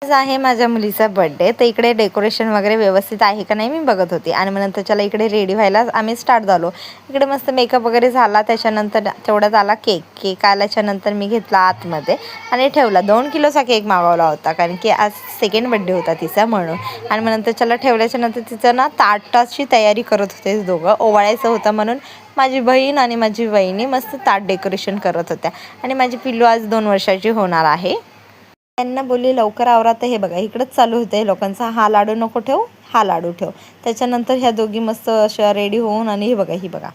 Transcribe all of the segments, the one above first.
आज आहे माझ्या मुलीचा बर्थडे, तर इकडे डेकोरेशन वगैरे व्यवस्थित आहे का नाही मी बघत होती. आणि मग नंतर चला इकडे रेडी व्हायला आम्ही स्टार्ट झालो. इकडे मस्त मेकअप वगैरे झाला. त्याच्यानंतर तेवढ्यात आला केक आल्याच्यानंतर मी घेतला आतमध्ये आणि ठेवला. 2 किलोचा केक मागवला होता, कारण की आज सेकंड बर्थडे होता तिचा म्हणून. आणि मग नंतर चला ठेवल्याच्या नंतर तिचं ना ताटाची तयारी करत होते दोघं. ओवाळायचं होतं म्हणून माझी बहीण आणि माझी वहिनी मस्त ताट डेकोरेशन करत होत्या. आणि माझी पिल्लू आज 2 वर्षाची होणार आहे. त्यांना बोलली लवकर आवरा. तर हे बघा इकडंच चालू होतं लोकांचा, हा लाडू नको ठेव, हा लाडू ठेव. त्याच्यानंतर ह्या दोघी मस्त अशा रेडी होऊन, आणि ही बघा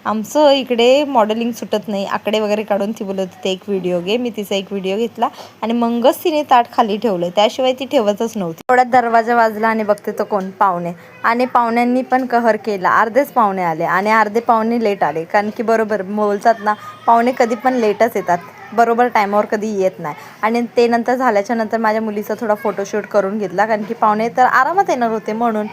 आमचं इकडे मॉडेलिंग सुटत नाही. आकडे वगैरे काढून ती बोलत होती एक व्हिडिओ घे. मी तिचा एक व्हिडिओ घेतला आणि मगच तिने ताट खाली ठेवलं, त्याशिवाय ती ठेवतच नव्हती. थोड्यात दरवाजा वाजला आणि बघते तो कोण, पाहुणे. आणि पाहुण्यांनी पण कहर केला. अर्धेच पाहुणे आले आणि अर्धे पाहुणे लेट आले, कारण की बरोबर बोलतात ना, पाहुणे कधी पण लेटच येतात, बरोबर टायमावर कधी येत नाही. आणि ते नंतर झाल्याच्या नंतर माझ्या मुलीचा थोडा फोटोशूट करून घेतला, कारण की पाहुणे तर आरामात येणार होते म्हणून.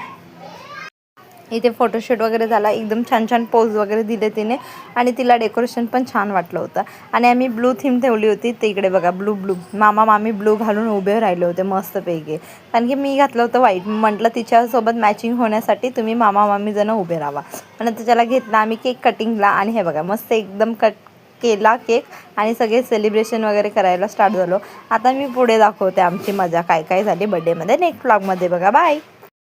इथे फोटोशूट वगैरे झाला. एकदम छान छान पोज वगैरे दिले तिने आणि तिला डेकोरेशन पण छान वाटलं होतं. आणि आम्ही ब्लू थीम ठेवली होती. ते इकडे बघा ब्लू मामा मामी ब्लू घालून उभे राहिले होते मस्तपैकी, कारण की मी घातलं होतं व्हाईट. म्हटलं तिच्यासोबत मॅचिंग होण्यासाठी तुम्ही मामा मामी जण उभे राहा. आणि त्याला घेतला आम्ही केक कटिंगला. आणि हे बघा मस्त एकदम कट केला केक आणि सगळे सेलिब्रेशन वगैरे करायला स्टार्ट झालो. आता मी पुढे दाखवते आमची मजा काय काय झाली बर्थडेमध्ये नेक्स्ट व्लॉगमध्ये. बघा बाय.